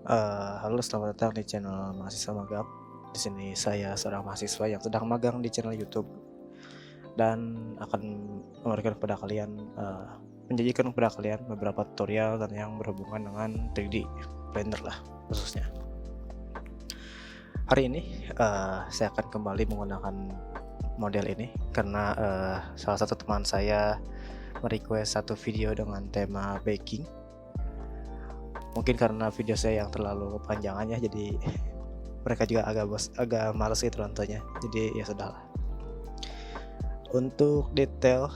Halo, selamat datang di channel mahasiswa magang. Di sini saya seorang mahasiswa yang sedang magang di channel YouTube dan akan memberikan kepada kalian, menjanjikan kepada kalian beberapa tutorial dan yang berhubungan dengan 3D Blender lah khususnya. Hari ini, saya akan kembali menggunakan model ini karena, salah satu teman saya merequest satu video dengan tema baking. Mungkin karena video saya yang terlalu kepanjangan ya, jadi mereka juga agak males gitu nontonnya, jadi ya sudahlah. Untuk detail,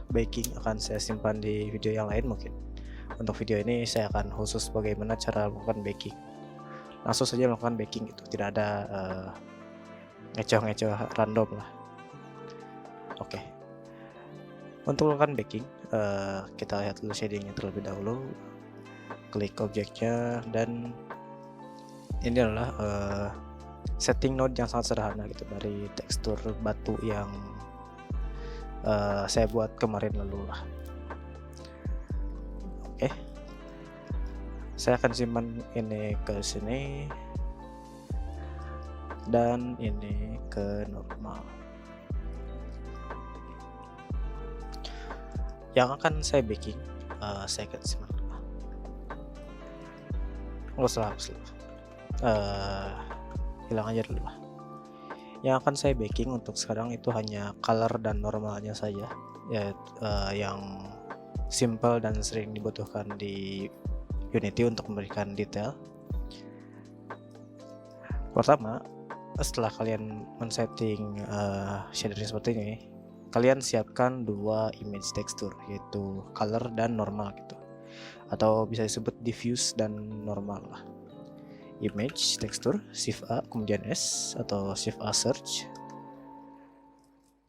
baking akan saya simpan di video yang lain mungkin. Untuk video ini saya akan khusus bagaimana cara melakukan baking. Langsung saja melakukan baking gitu, tidak ada, ngecoh-ngecoh random lah. Oke, untuk melakukan baking, kita lihat dulu shadingnya terlebih dahulu. Klik objeknya dan ini adalah, setting node yang sangat sederhana gitu dari tekstur batu yang saya buat kemarin lalu lah. Oke, saya akan simpan ini ke sini dan ini ke normal. Yang akan saya baking, saya akan simpan dulu. Hapus dulu. Hilang aja dulu lah. Yang akan saya baking untuk sekarang itu hanya color dan normalnya saja, ya, yang simple dan sering dibutuhkan di Unity untuk memberikan detail. Pertama, setelah kalian men-setting shader seperti ini, kalian siapkan dua image tekstur, yaitu color dan normal gitu, atau bisa disebut diffuse dan normal lah. Image tekstur, shift A kemudian S atau shift A search,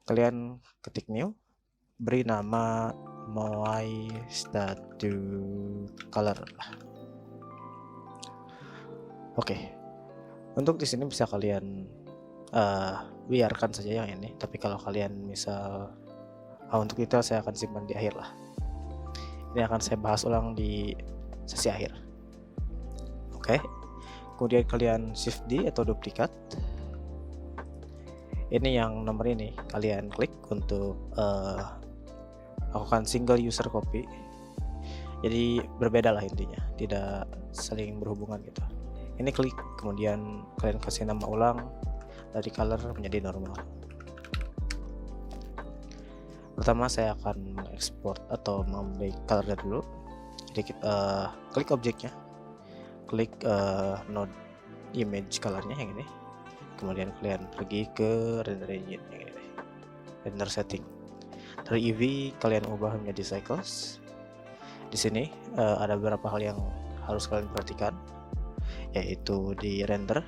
kalian ketik new, beri nama my statue color. Oke, untuk di sini bisa kalian biarkan saja yang ini, tapi kalau kalian misal untuk detail saya akan simpan di akhir lah. Ini akan saya bahas ulang di sesi akhir. Oke, kemudian kalian shift D atau duplikat. Ini yang nomor ini kalian klik untuk lakukan single user copy. Jadi berbeda lah intinya, tidak saling berhubungan gitu. Ini klik, kemudian kalian kasih nama ulang dari color menjadi normal. Pertama saya akan mengekspor atau membake colornya dulu. Jadi kita klik objeknya, klik node image colornya yang ini, kemudian kalian pergi ke render engine yang ini, render setting. Dari EV kalian ubah menjadi cycles. Di sini ada beberapa hal yang harus kalian perhatikan, yaitu di render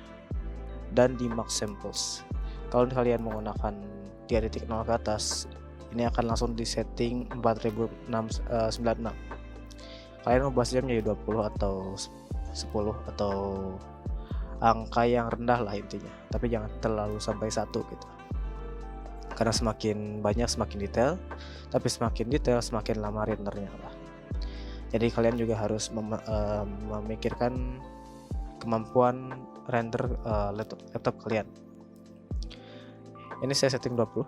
dan di max samples. Kalau kalian menggunakan 3.0 ke atas, ini akan langsung di setting 4096. Kalian ubah saja menjadi 20 atau 10 atau angka yang rendah lah intinya, tapi jangan terlalu sampai 1 gitu, karena semakin banyak semakin detail, tapi semakin detail semakin lama rendernya lah. Jadi kalian juga harus memikirkan kemampuan render laptop kalian. Ini saya setting 20.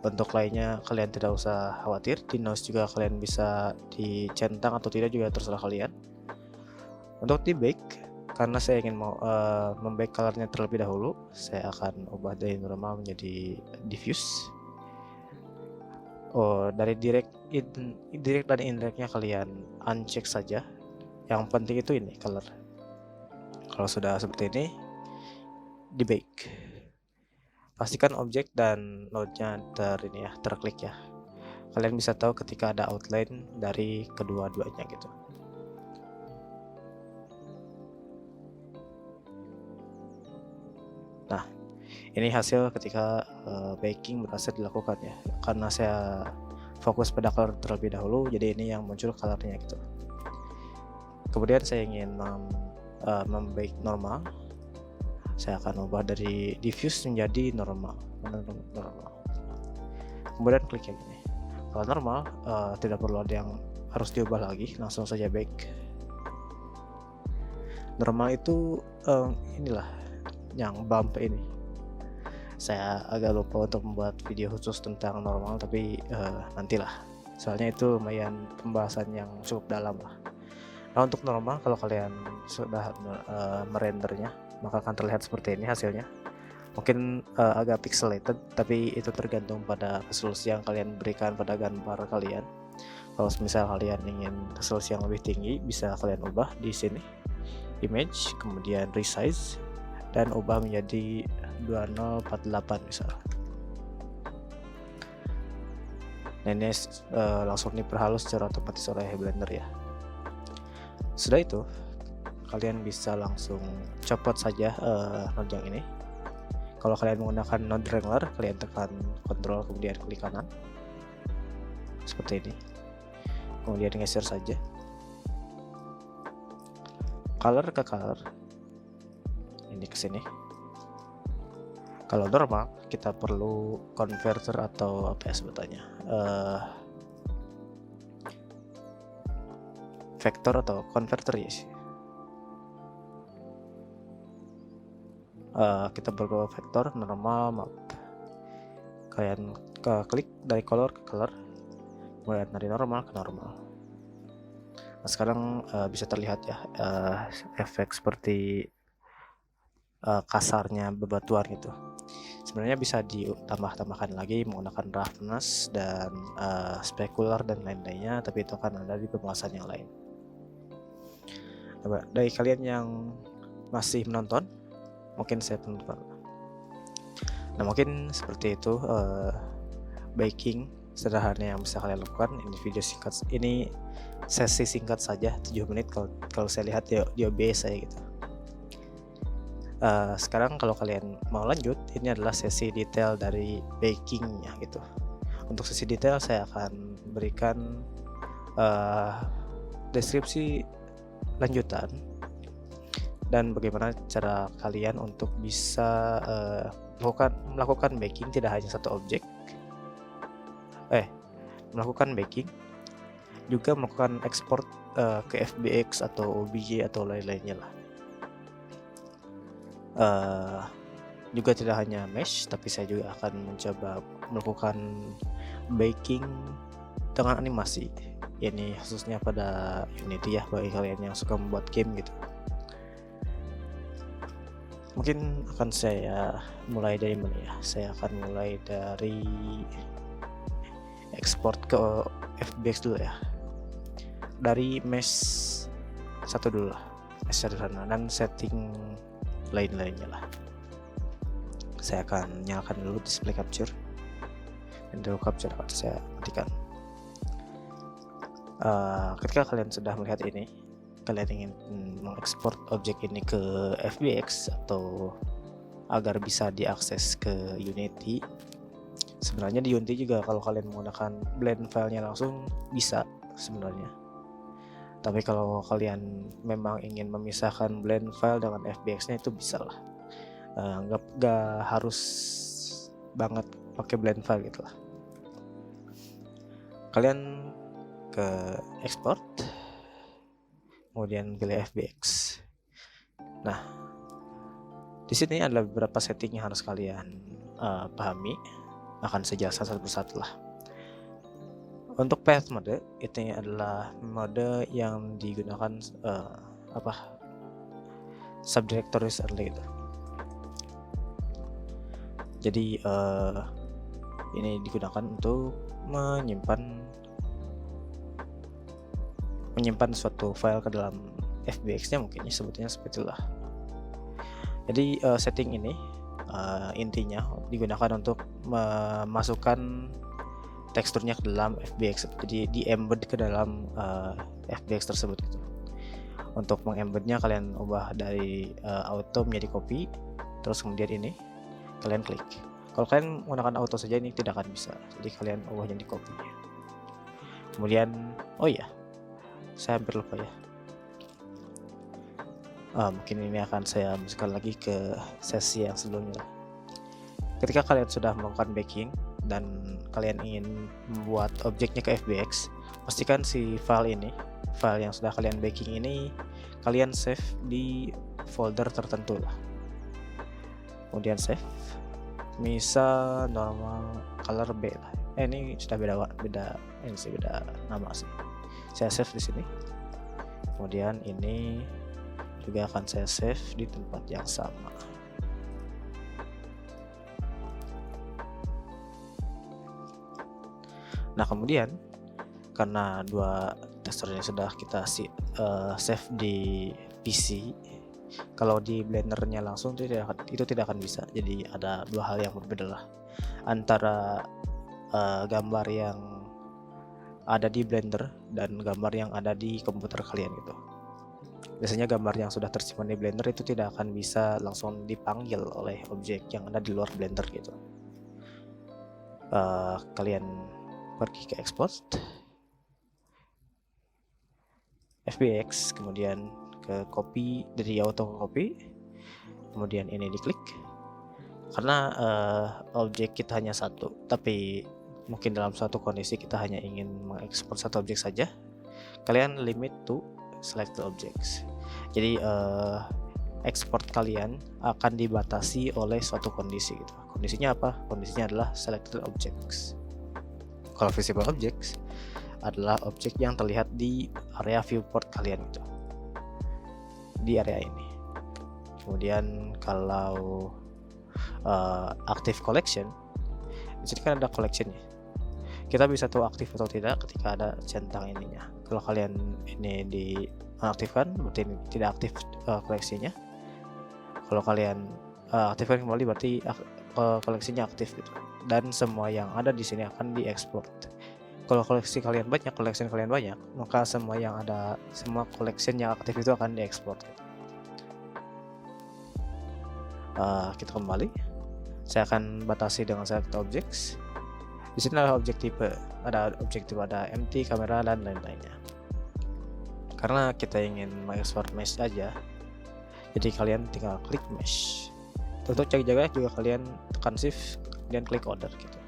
Untuk lainnya kalian tidak usah khawatir, di noise juga kalian bisa dicentang atau tidak juga terserah kalian. Untuk di bake, karena saya ingin mau membake colornya terlebih dahulu, saya akan ubah dari normal menjadi diffuse. Dari direct dan indirectnya kalian uncheck saja. Yang penting itu ini color. Kalau sudah seperti ini, di bake. Pastikan objek dan node-nya terklik ya. Kalian bisa tahu ketika ada outline dari kedua-duanya gitu. Nah, ini hasil ketika baking berhasil dilakukan ya. Karena saya fokus pada color terlebih dahulu, jadi ini yang muncul colornya gitu. Kemudian saya ingin membake normal. Saya akan ubah dari diffuse menjadi normal. Kemudian klik yang ini. Kalau normal, tidak perlu ada yang harus diubah lagi, langsung saja bake. Normal itu inilah yang bump ini. Saya agak lupa untuk membuat video khusus tentang normal, tapi nantilah. Soalnya itu lumayan pembahasan yang cukup dalam lah. Nah, untuk normal kalau kalian sudah merendernya, maka akan terlihat seperti ini hasilnya. Mungkin agak pixelated, tapi itu tergantung pada resolusi yang kalian berikan pada gambar kalian. Kalau misal kalian ingin resolusi yang lebih tinggi, bisa kalian ubah di sini, image, kemudian resize, dan ubah menjadi 2048 misal. Nah, ini langsung diperhalus secara otomatis oleh Blender ya. Sudah itu, kalian bisa langsung copot saja node yang ini. Kalau kalian menggunakan node Wrangler, kalian tekan Ctrl kemudian klik kanan seperti ini, kemudian geser saja color ke color ini ke sini. Kalau normal kita perlu converter atau apa ya sebutannya, vektor atau converter ya sih. Kita perlu vektor normal map. Kalian klik dari color ke color, kemudian dari normal ke normal. Nah, sekarang bisa terlihat ya efek seperti kasarnya bebatuan gitu. Sebenarnya bisa ditambahkan lagi menggunakan roughness dan specular dan lain-lainnya, tapi itu akan ada di pembahasan yang lain. Coba dari kalian yang masih menonton, mungkin saya penutup. Nah, mungkin seperti itu baking sederhana yang bisa kalian lakukan. Ini video singkat, ini sesi singkat saja 7 menit kalau saya lihat di OBS saya gitu. Sekarang kalau kalian mau lanjut, ini adalah sesi detail dari bakingnya gitu. Untuk sesi detail saya akan berikan deskripsi lanjutan dan bagaimana cara kalian untuk bisa melakukan baking tidak hanya satu objek, melakukan baking juga melakukan ekspor ke FBX atau OBJ atau lain-lainnya lah. Juga tidak hanya mesh, tapi saya juga akan mencoba melakukan baking dengan animasi. Ini khususnya pada Unity ya, bagi kalian yang suka membuat game gitu. Mungkin akan saya mulai dari mana ya? Saya akan mulai dari ekspor ke FBX dulu ya. Dari mesh 1 dulu lah, mesh sederhana, dan setting lain-lainnya lah. Saya akan nyalakan dulu display capture, dan dulu capture akan saya matikan. Ketika kalian sudah melihat ini, kalian ingin mengekspor objek ini ke FBX atau agar bisa diakses ke Unity. Sebenarnya di Unity juga kalau kalian menggunakan blend filenya langsung bisa sebenarnya. Tapi kalau kalian memang ingin memisahkan blend file dengan FBX-nya itu bisa lah. Nggak harus banget pakai blend file gitu lah. Kalian ke export, kemudian pilih FBX. Nah, di sini ada beberapa setting yang harus kalian pahami. Akan saya jelaskan satu persatu lah. Untuk path mode, itu adalah mode yang digunakan subdirectories only gitu. Jadi ini digunakan untuk menyimpan suatu file ke dalam FBX-nya, mungkin sebetulnya seperti itulah. Jadi setting ini intinya digunakan untuk memasukkan teksturnya ke dalam FBX, jadi di embed ke dalam FBX tersebut gitu. Untuk mengembednya kalian ubah dari auto menjadi copy, terus kemudian ini kalian klik. Kalau kalian menggunakan auto saja ini tidak akan bisa, jadi kalian ubahnya di copy. Kemudian oh iya, saya hampir lupa ya, mungkin ini akan saya masukkan lagi ke sesi yang sebelumnya. Ketika kalian sudah melakukan baking dan kalian ingin membuat objeknya ke FBX, pastikan si file yang sudah kalian baking ini kalian save di folder tertentu lah. Kemudian save, misal normal color B lah. Ini sudah beda ini sih, beda nama sih. Saya save di sini. Kemudian ini juga akan saya save di tempat yang sama. Nah, kemudian karena dua teksturnya sudah kita save di PC, kalau di Blendernya langsung itu tidak akan bisa. Jadi ada dua hal yang berbeda lah antara gambar yang ada di Blender dan gambar yang ada di komputer kalian gitu. Biasanya gambar yang sudah tersimpan di Blender itu tidak akan bisa langsung dipanggil oleh objek yang ada di luar Blender gitu. Kalian pergi ke export, FBX, kemudian ke copy dari auto copy, kemudian ini diklik. Karena objek kita hanya satu, tapi mungkin dalam suatu kondisi kita hanya ingin mengekspor satu objek saja, kalian limit to selected objects. Jadi ekspor kalian akan dibatasi oleh suatu kondisi gitu. Kondisinya apa? Kondisinya adalah selected objects. Kalau visible objects adalah objek yang terlihat di area viewport kalian gitu, di area ini. Kemudian kalau active collection, di sini kan ada collectionnya. Kita bisa tahu aktif atau tidak ketika ada centang ininya. Kalau kalian ini diaktifkan, berarti ini tidak aktif koleksinya. Kalau kalian aktifkan kembali, berarti koleksinya aktif gitu. Dan semua yang ada di sini akan diekspor. Kalau koleksi kalian banyak, maka semua collection yang aktif itu akan diekspor gitu. Kita kembali. Saya akan batasi dengan select objects. Di sini ada objek tipe, ada empty, kamera, dan lain-lainnya. Karena kita ingin mengekspor mesh aja, jadi kalian tinggal klik mesh. Untuk cek jaga juga kalian tekan shift dan klik order gitu.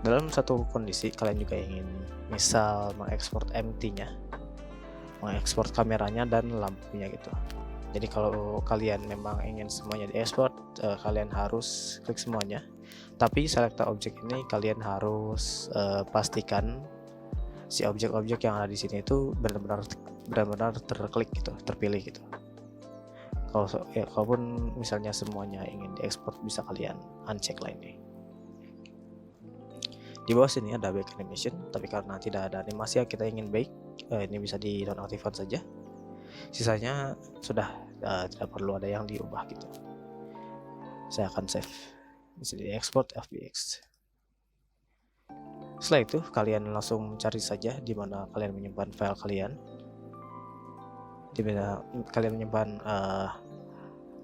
Dalam satu kondisi kalian juga ingin misal mengekspor empty-nya, mengekspor kameranya dan lampunya gitu. Jadi kalau kalian memang ingin semuanya diekspor, kalian harus klik semuanya. Tapi select objek ini kalian harus pastikan si objek-objek yang ada di sini itu benar-benar terklik gitu, terpilih gitu. Kalaupun misalnya semuanya ingin diekspor, bisa kalian uncheck lah ini. Di bawah sini ada bake animation, tapi karena tidak ada animasi yang kita ingin bake, ini bisa di nonaktifkan saja. Sisanya sudah tidak perlu ada yang diubah gitu. Saya akan save di sini, export FBX. Setelah itu kalian langsung cari saja di mana kalian menyimpan file kalian, di mana kalian menyimpan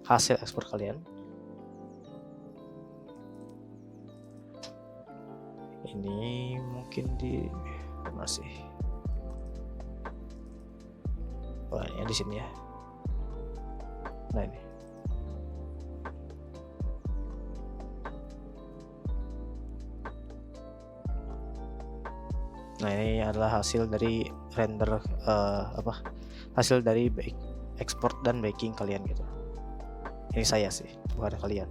hasil ekspor kalian. Ini mungkin di masih ini di sini ya. Nah ini. Nah ini adalah hasil dari render hasil dari ekspor dan baking kalian gitu. Ini saya sih, bukan kalian.